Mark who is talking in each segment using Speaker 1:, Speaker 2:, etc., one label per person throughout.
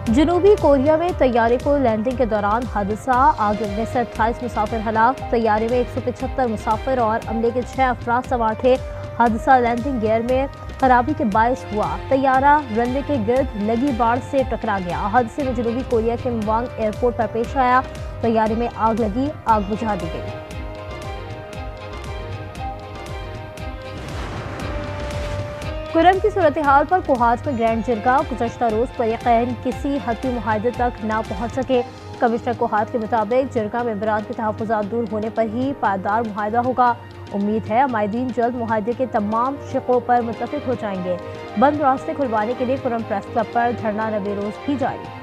Speaker 1: جنوبی کوریا میں طیارے کو لینڈنگ کے دوران حادثہ، آگ لگنے سے 28 مسافر ہلاک۔ طیارے میں 175 مسافر اور عملے کے 6 افراد سوار تھے۔ حادثہ لینڈنگ گیئر میں خرابی کے باعث ہوا۔ طیارہ رن وے کے گرد لگی باڑ سے ٹکرا گیا۔ حادثے میں جنوبی کوریا کے موانگ ایئرپورٹ پر پیش آیا۔ طیارے میں آگ لگی، آگ بجھا دی گئی۔ کرم کی صورتحال پر کوہاٹ میں گرینڈ جرگہ۔ گزشتہ روز فریقین کسی حتمی معاہدے تک نہ پہنچ سکے۔ کمشنر کوہاٹ کے مطابق جرگہ ممبران کے تحفظات دور ہونے پر ہی پائیدار معاہدہ ہوگا۔ امید ہے عمائدین جلد معاہدے کے تمام شقوں پر متفق ہو جائیں گے۔ بند راستے کھلوانے کے لیے کرم پریس کلب پر دھرنا نویں روز بھی جاری۔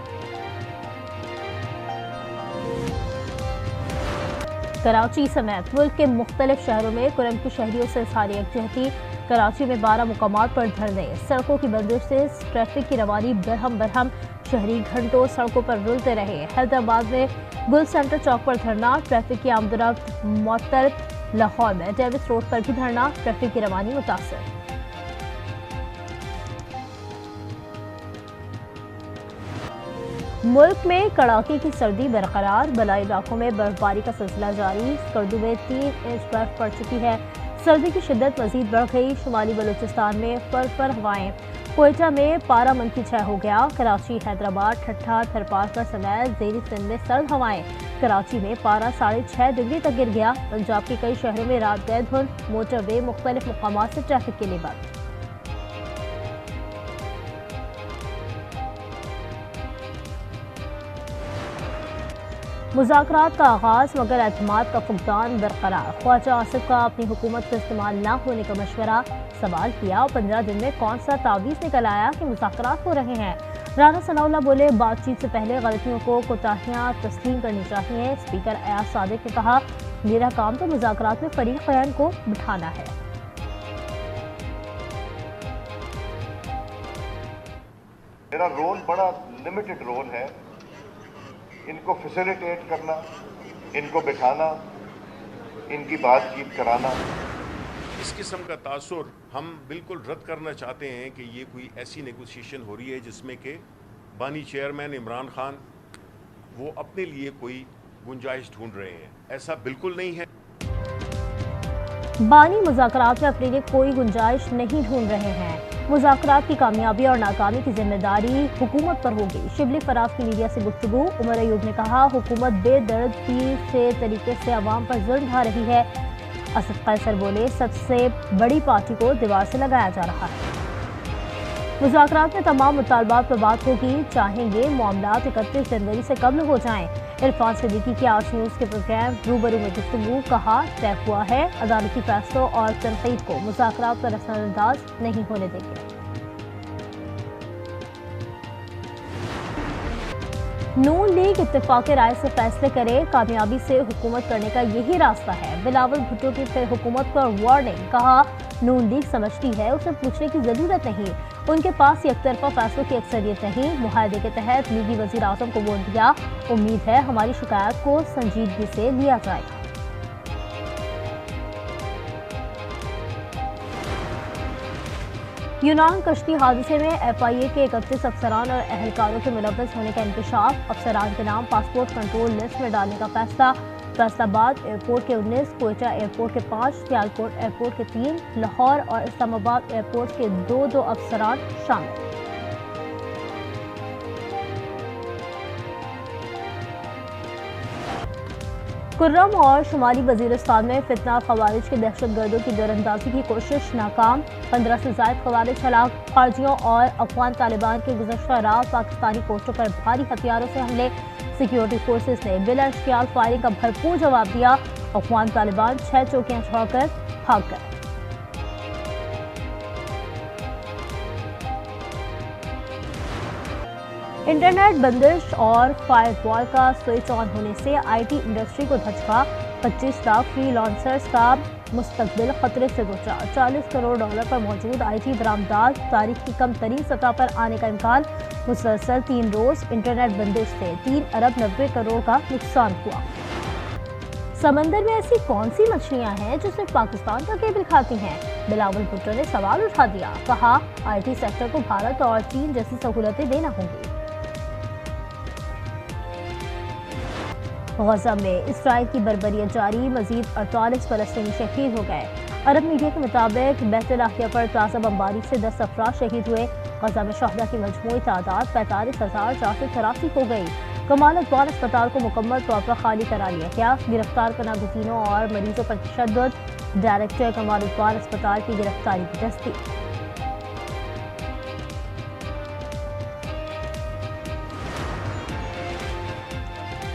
Speaker 1: کراچی سمیت ملک کے مختلف شہروں میں کرم کے شہریوں سے اظہار یکجہتی۔ کراچی میں 12 مقامات پر دھرنے، سڑکوں کی بندش سے ٹریفک کی روانی برہم، شہری گھنٹوں سڑکوں پر رلتے رہے۔ حیدرآباد میں گل سینٹر چوک پر دھرنا، ٹریفک کی آمد و رفت معطل۔ لاہور میں ڈیوس روڈ پر بھی دھرنا، ٹریفک کی روانی متاثر۔ ملک میں کڑاکے کی سردی برقرار، بالائی علاقوں میں برف باری کا سلسلہ جاری۔ اسکردو میں 3 انچ برف پڑ چکی ہے۔ سردی کی شدت مزید بڑھ گئی، شمالی بلوچستان میں فر ہوائیں۔ کوئٹہ میں پارہ -6 ہو گیا۔ کراچی، حیدرآباد، ٹھٹھہ، تھرپارکر سمیت زیریں سندھ میں سرد ہوائیں۔ کراچی میں پارہ 6.5 ڈگری تک گر گیا۔ پنجاب کے کئی شہروں میں رات گئے دھند، موٹر وے مختلف مقامات سے ٹریفک کے لیے بند۔ مذاکرات کا آغاز مگر اعتماد کا فقدان برقرار۔ خواجہ آصف کا اپنی حکومت کا استعمال نہ ہونے کا مشورہ، سوال کیا 15 دن میں کون سا تعویذ نکل آیا کہ مذاکرات ہو رہے ہیں۔ رانا ثناء اللہ بولے بات چیت سے پہلے غلطیوں کو کوتاہیاں تسلیم کرنی چاہیے۔ اسپیکر ایاز صادق نے کہا میرا کام تو مذاکرات میں فریقین کو بٹھانا ہے۔
Speaker 2: میرا رول بڑا لمیٹڈ رول ہے، ان کو فیسیلیٹیٹ کرنا، ان کو بٹھانا، ان کی بات چیت کرانا۔
Speaker 3: اس قسم کا تاثر ہم بالکل رد کرنا چاہتے ہیں کہ یہ کوئی ایسی نیگوسیشن ہو رہی ہے جس میں کہ بانی چیئرمین عمران خان وہ اپنے لیے کوئی گنجائش ڈھونڈ رہے ہیں۔ ایسا بالکل نہیں ہے۔
Speaker 1: بانی مذاکرات میں اپنے لیے کوئی گنجائش نہیں ڈھونڈ رہے ہیں۔ مذاکرات کی کامیابی اور ناکامی کی ذمہ داری حکومت پر ہوگی۔ شبلی فراز کی میڈیا سے گفتگو، عمر ایوب نے کہا حکومت بے درد پیر سے طریقے سے عوام پر ظلم ڈھا رہی ہے۔ اسد قیصر بولے سب سے بڑی پارٹی کو دیوار سے لگایا جا رہا ہے۔ مذاکرات میں تمام مطالبات پر بات ہوگی، چاہیں گے معاملات 31 جنوری سے قبل ہو جائیں۔ عرفان صدیقی کے آج نیوز کے پروگرام روبرو میں گفتگو، کہا طے ہوا ہے عدالتی فیصلوں اور تنقید کو مذاکرات پر اثر انداز نہیں ہونے دیں گے۔ نون لیگ اتفاق رائے سے فیصلے کرے، کامیابی سے حکومت کرنے کا یہی راستہ ہے۔ بلاول بھٹو کی پھر حکومت پر وارننگ، کہا نون لیگ سمجھتی ہے اسے پوچھنے کی ضرورت نہیں، ان کے پاس یک طرفہ فیصلوں کی اکثریت نہیں، معاہدے کے تحت لیگی وزیر اعظم کو ووٹ دیا، امید ہے ہماری شکایت کو سنجیدگی سے لیا جائے گا۔ یونان کشتی حادثے میں ایف آئی اے کے 31 افسران اور اہلکاروں کے ملوث ہونے کا انکشاف، افسران کے نام پاسپورٹ کنٹرول لسٹ میں ڈالنے کا فیصلہ۔ فیصل آباد ایئرپورٹ کے 19، کوئٹہ ایئرپورٹ کے 5، سیالکوٹ ایئرپورٹ کے 3، لاہور اور اسلام آباد ایئرپورٹ کے 2 افسران شامل۔ کرم اور شمالی وزیرستان میں فتنہ، خوارج کے دہشت گردوں کی دور اندازی کی کوشش ناکام، 15 سے زائد خوارج ہلاک۔ خارجیوں اور افغان طالبان کے گزشتہ رات پاکستانی پوسٹوں پر بھاری ہتھیاروں سے حملے، سیکیورٹی فورسز نے بلا اشتعال فائرنگ کا بھرپور جواب دیا، افغان طالبان 6 چوکیاں چھوڑ کر بھاگ گئے۔ انٹرنیٹ بندش اور فائر وال کا سوئچ آن ہونے سے آئی ٹی انڈسٹری کو دھچکا، 25 لاکھ فری لانسرز کا مستقبل خطرے سے دوچار، $40 کروڑ پر موجود آئی ٹی برآمدات تاریخ کی کم ترین سطح پر آنے کا امکان، مسلسل 3 روز انٹرنیٹ بندش سے 3 ارب 90 کروڑ کا نقصان ہوا۔ سمندر میں ایسی کون سی مچھلیاں ہیں جو صرف پاکستان کا کیبل کھاتی ہیں؟ بلاول بھٹو نے سوال اٹھا دیا، کہا آئی ٹی سیکٹر کو بھارت اور چین جیسی سہولتیں دینا ہوں گی۔ غزہ میں اسرائیل کی بربریت جاری، مزید 48 فلسطینی شہید ہو گئے۔ عرب میڈیا کے مطابق بیت لاہیہ پر تازہ بمباری سے 10 افراد شہید ہوئے۔ غزہ میں شہداء کی مجموعی تعداد 45,483 ہو گئی۔ کمال ادوان اسپتال کو مکمل طور پر خالی کرا لیا گیا۔ گرفتار کنہ گزینوں اور مریضوں پر تشدد، ڈائریکٹر کمال ادوان اسپتال کی گرفتاری کی تصدیق۔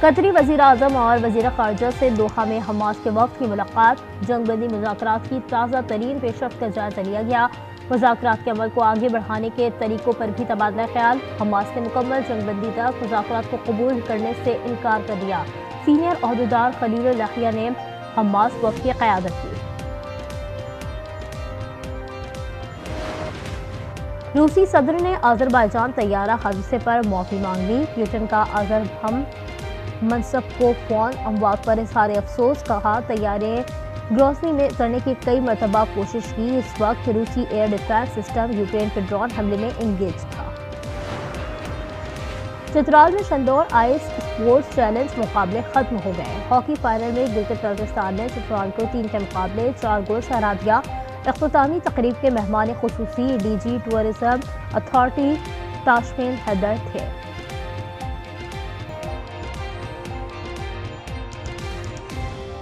Speaker 1: قطری وزیر اعظم اور وزیر خارجہ سے دوحہ میں حماس کے وفد کی ملاقات، جنگ بندی مذاکرات کی تازہ ترین پیش رفت کا جائزہ لیا گیا۔ مذاکرات کے عمل کو آگے بڑھانے کے طریقوں پر بھی تبادلہ خیال۔ حماس نے مکمل جنگ بندی تک مذاکرات کو قبول کرنے سے انکار کر دیا۔ سینئر عہدیدار خلیل اللحیہ نے حماس وفد کی قیادت کی۔ روسی صدر نے آذربائیجان طیارہ حادثے پر معافی مانگ لی۔ پوٹن کا آذربہم منصب کو فون اموات پر اظہار افسوس، کہا طیارے گروزنی میں اترنے کی کئی مرتبہ کوشش کی، اس وقت روسی ایئر ڈیفنس سسٹم یوکرین کے ڈرون حملے میں انگیج تھا۔ چترال میں شندور آئس اسپورٹس چیلنج مقابلے ختم ہو گئے۔ ہاکی فائنل میں گلگت بلتستان نے چترال کو 3 کے مقابلے 4 گول سے ہرا دیا۔ اختتامی تقریب کے مہمان خصوصی D G tourism authority Tashfeen Haider تھے۔